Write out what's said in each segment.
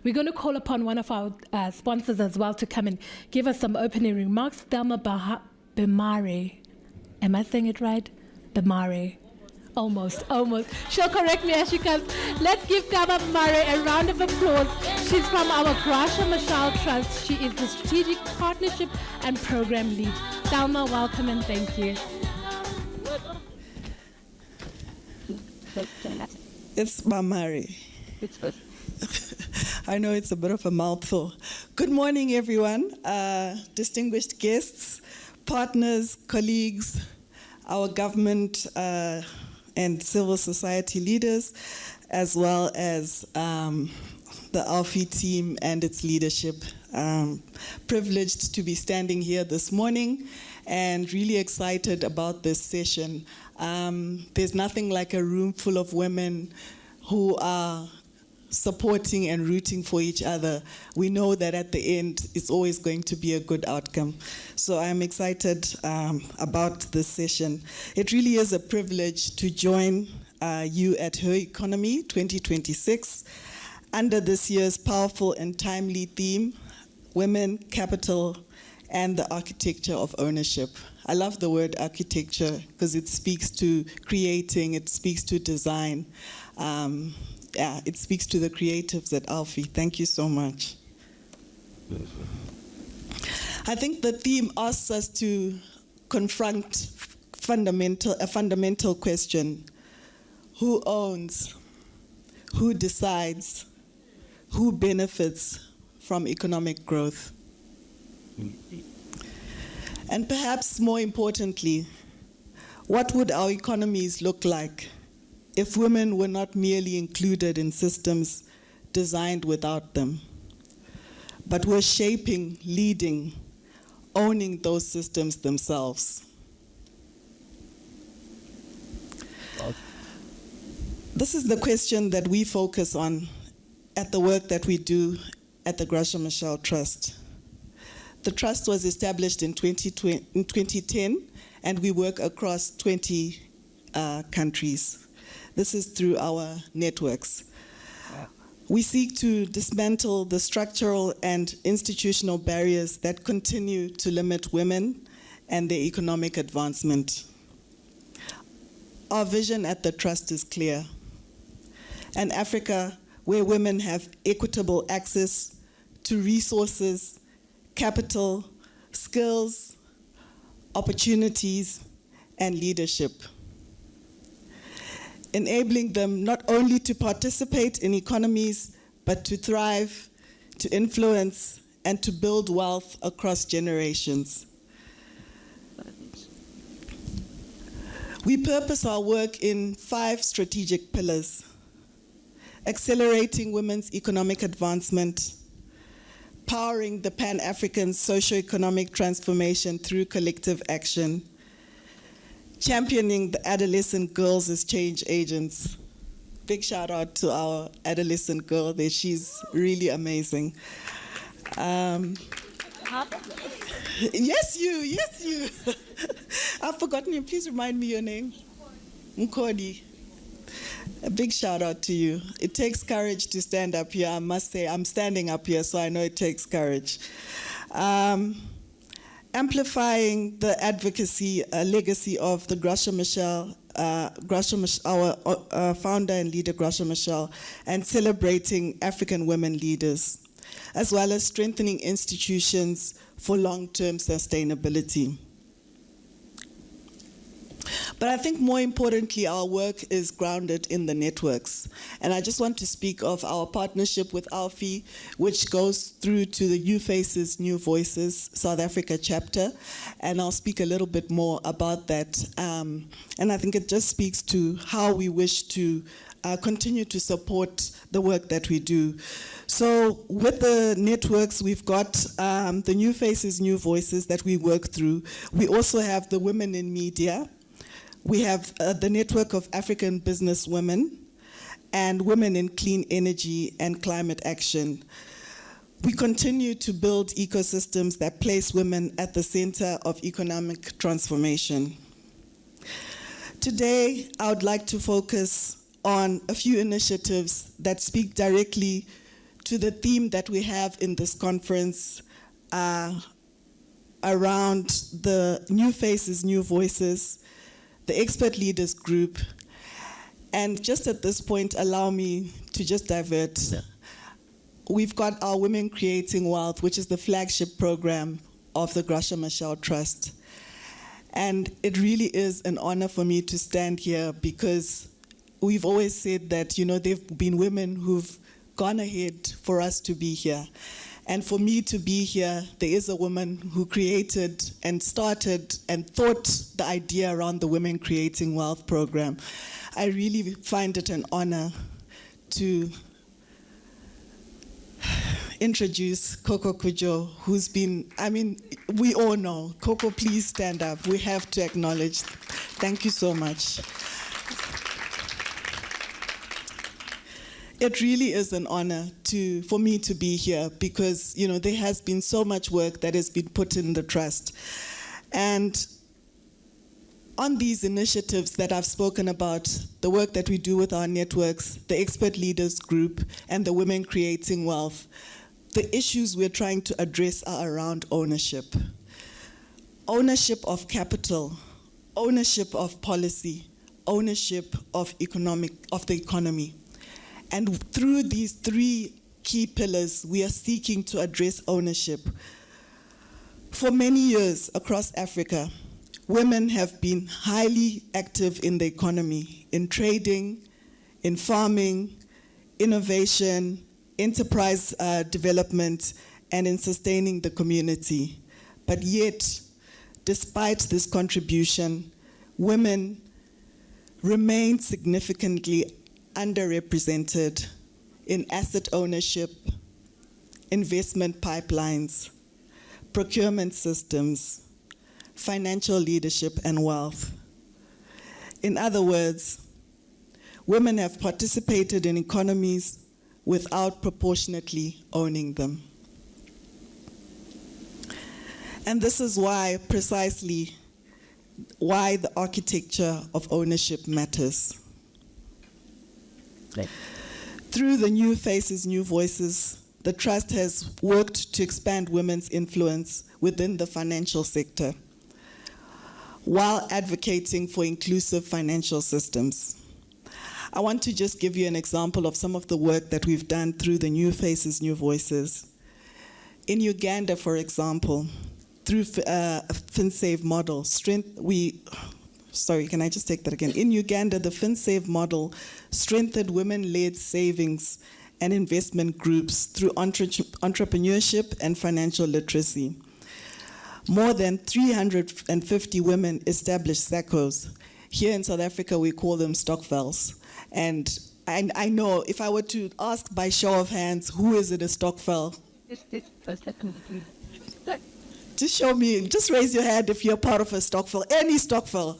We're going to call upon one of our sponsors as well to come and give us some opening remarks. Thelma Bamhare. Am I saying it right? Bamhare. Almost. She'll correct me as she comes. Let's give Thelma Bamhare a round of applause. She's from our Graça Machel Trust. She is the Strategic Partnership and Program Lead. Thelma, welcome and thank you. It's Bamhare. I know it's a bit of a mouthful. Good morning, everyone. Distinguished guests, partners, colleagues, our government and civil society leaders, as well as the ALFI team and its leadership. Privileged to be standing here this morning and really excited about this session. There's nothing like a room full of women who are supporting and rooting for each other. We know that at the end, it's always going to be a good outcome. So I'm excited about this session. It really is a privilege to join you at Her Economy 2026 under this year's powerful and timely theme, Women, Capital, and the Architecture of Ownership. I love the word architecture because it speaks to creating, it speaks to design. It speaks to the creatives at ALFI. Thank you so much. I think the theme asks us to confront a fundamental question. Who owns? Who decides? Who benefits from economic growth? And perhaps more importantly, what would our economies look like if women were not merely included in systems designed without them, but were shaping, leading, owning those systems themselves? This is the question that we focus on at the work that we do at the Graça Machel Trust. The trust was established in 2010, and we work across 20 countries. This is through our networks. We seek to dismantle the structural and institutional barriers that continue to limit women and their economic advancement. Our vision at the Trust is clear. An Africa where women have equitable access to resources, capital, skills, opportunities, and leadership, enabling them not only to participate in economies, but to thrive, to influence, and to build wealth across generations. We purpose our work in 5 strategic pillars: accelerating women's economic advancement, powering the Pan-African socio-economic transformation through collective action, championing the adolescent girls as change agents. Big shout out to our adolescent girl there, she's really amazing. Yes, you. I've forgotten you, please remind me your name. Mkodi. A big shout out to you. It takes courage to stand up here, I must say. I'm standing up here, so I know it takes courage. Amplifying the advocacy legacy of the Graça Machel, our founder and leader, Graça Machel, and celebrating African women leaders, as well as strengthening institutions for long-term sustainability. But I think more importantly, our work is grounded in the networks. And I just want to speak of our partnership with ALFI, which goes through to the New Faces, New Voices South Africa chapter. And I'll speak a little bit more about that. And I think it just speaks to how we wish to continue to support the work that we do. So with the networks, we've got the New Faces, New Voices that we work through. We also have the Women in Media. We have the Network of African Business Women and Women in Clean Energy and Climate Action. We continue to build ecosystems that place women at the center of economic transformation. Today, I would like to focus on a few initiatives that speak directly to the theme that we have in this conference around the New Faces, New Voices, the Expert Leaders Group. And just at this point, allow me to just divert. We've got our Women Creating Wealth, which is the flagship program of the Graça Machel Trust. And it really is an honor for me to stand here because we've always said that, you know, there've been women who've gone ahead for us to be here. And for me to be here, there is a woman who created and started and thought the idea around the Women Creating Wealth program. I really find it an honor to introduce Coco Kujo, who's been, I mean, we all know. Coco, please stand up. We have to acknowledge. Thank you so much. It really is an honor for me to be here because, you know, there has been so much work that has been put in the trust. And on these initiatives that I've spoken about, the work that we do with our networks, the Expert Leaders Group, and the Women Creating Wealth, the issues we're trying to address are around ownership. Ownership of capital, ownership of policy, ownership of the economy. And through these three key pillars, we are seeking to address ownership. For many years across Africa, women have been highly active in the economy, in trading, in farming, innovation, enterprise development, and in sustaining the community. But yet, despite this contribution, women remain significantly underrepresented in asset ownership, investment pipelines, procurement systems, financial leadership, and wealth. In other words, women have participated in economies without proportionately owning them. And this is precisely why the architecture of ownership matters. Right. Through the New Faces, New Voices, the Trust has worked to expand women's influence within the financial sector while advocating for inclusive financial systems. I want to just give you an example of some of the work that we've done through the New Faces, New Voices. In Uganda, for example, through a FinSave model, can I just take that again? In Uganda, the FinSave model strengthened women-led savings and investment groups through entrepreneurship and financial literacy. More than 350 women established SACCOs. Here in South Africa, we call them stokvels. And I know if I were to ask by show of hands, who is in a stokvel? Just show me, just raise your hand if you're part of a stokvel, any stokvel.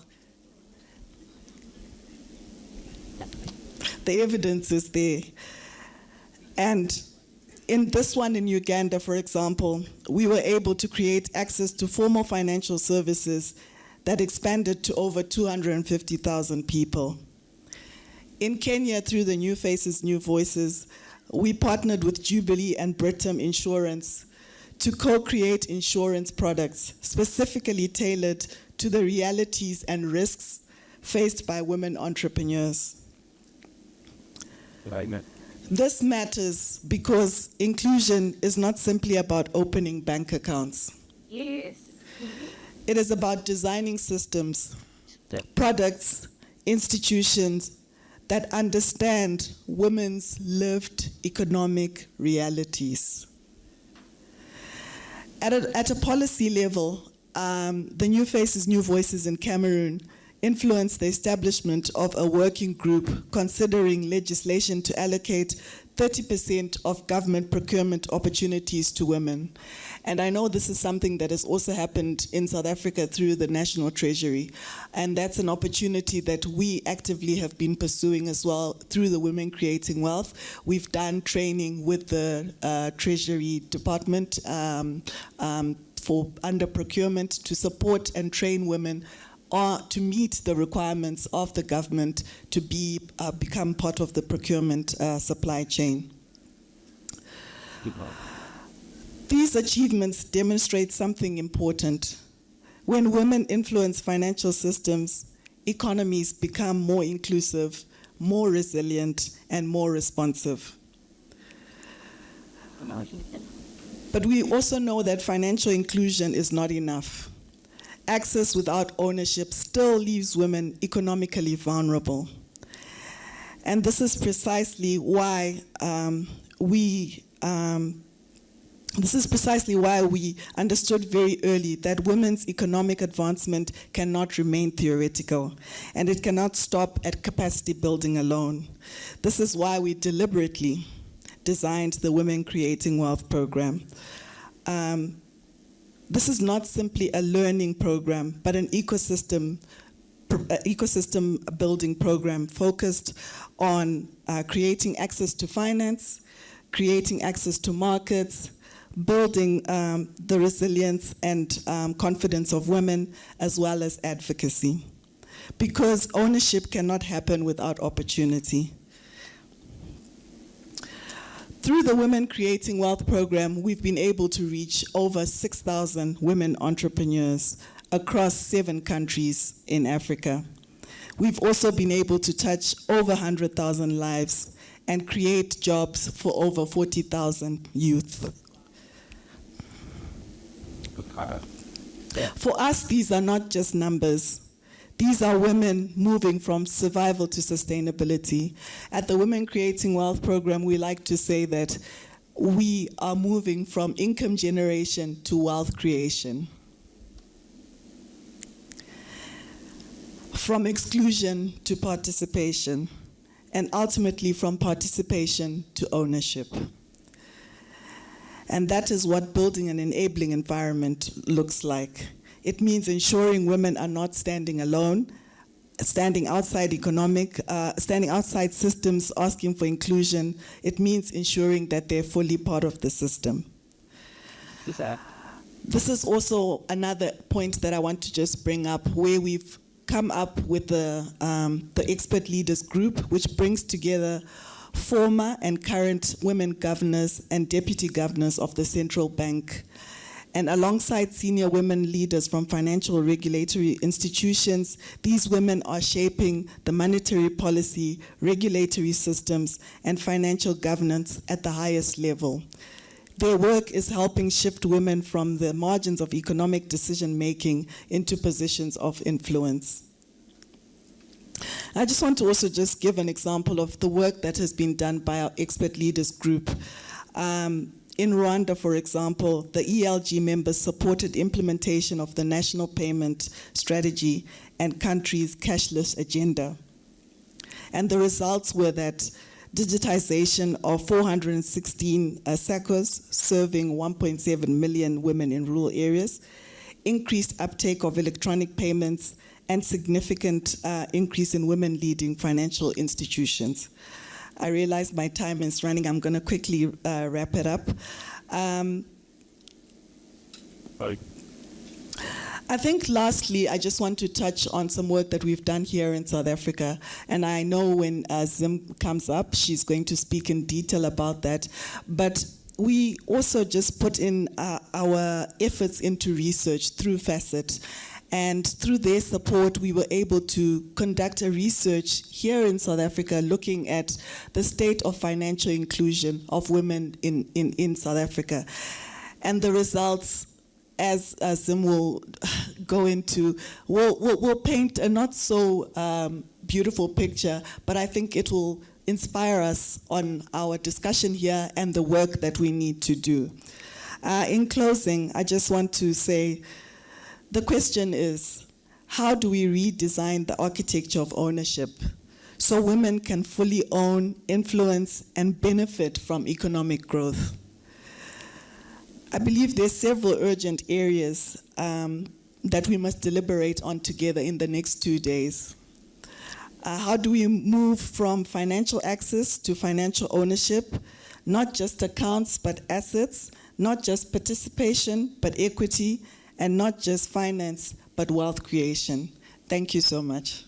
The evidence is there. And in this one in Uganda, for example, we were able to create access to formal financial services that expanded to over 250,000 people. In Kenya, through the New Faces, New Voices, we partnered with Jubilee and Britam Insurance to co-create insurance products specifically tailored to the realities and risks faced by women entrepreneurs. Right. This matters because inclusion is not simply about opening bank accounts. Yes. It is about designing systems, products, institutions that understand women's lived economic realities. At a policy level, the New Faces, New Voices in Cameroon influenced the establishment of a working group considering legislation to allocate 30% of government procurement opportunities to women. And I know this is something that has also happened in South Africa through the National Treasury. And that's an opportunity that we actively have been pursuing as well through the Women Creating Wealth. We've done training with the Treasury Department for under procurement to support and train women to meet the requirements of the government to become part of the procurement supply chain. These achievements demonstrate something important. When women influence financial systems, economies become more inclusive, more resilient, and more responsive. But we also know that financial inclusion is not enough. Access without ownership still leaves women economically vulnerable. And this is precisely why we understood very early that women's economic advancement cannot remain theoretical, and it cannot stop at capacity building alone. This is why we deliberately designed the Women Creating Wealth program. This is not simply a learning program, but an ecosystem building program focused on creating access to finance, creating access to markets, building the resilience and confidence of women, as well as advocacy. Because ownership cannot happen without opportunity. Through the Women Creating Wealth program, we've been able to reach over 6,000 women entrepreneurs across 7 countries in Africa. We've also been able to touch over 100,000 lives and create jobs for over 40,000 youth. For us, these are not just numbers. These are women moving from survival to sustainability. At the Women Creating Wealth program, we like to say that we are moving from income generation to wealth creation. From exclusion to participation, and ultimately from participation to ownership. And that is what building an enabling environment looks like. It means ensuring women are not standing alone, standing outside systems asking for inclusion. It means ensuring that they're fully part of the system. This is also another point that I want to just bring up, where we've come up with the expert leaders group, which brings together former and current women governors and deputy governors of the central bank. And alongside senior women leaders from financial regulatory institutions, these women are shaping the monetary policy, regulatory systems, and financial governance at the highest level. Their work is helping shift women from the margins of economic decision-making into positions of influence. I just want to also just give an example of the work that has been done by our expert leaders group. In Rwanda, for example, the ELG members supported implementation of the National Payment Strategy and country's cashless agenda. And the results were that digitization of 416 SACCOs serving 1.7 million women in rural areas, increased uptake of electronic payments, and significant increase in women leading financial institutions. I realize my time is running. I'm going to quickly wrap it up. I think lastly, I just want to touch on some work that we've done here in South Africa. And I know when Zim comes up, she's going to speak in detail about that. But we also just put in our efforts into research through FACET. And through their support, we were able to conduct a research here in South Africa looking at the state of financial inclusion of women in South Africa. And the results, as Zim will go into, will paint a not so beautiful picture, but I think it will inspire us on our discussion here and the work that we need to do. In closing, I just want to say, the question is, how do we redesign the architecture of ownership so women can fully own, influence, and benefit from economic growth? I believe there's several urgent areas that we must deliberate on together in the next 2 days. How do we move from financial access to financial ownership, not just accounts but assets, not just participation but equity, and not just finance, but wealth creation. Thank you so much.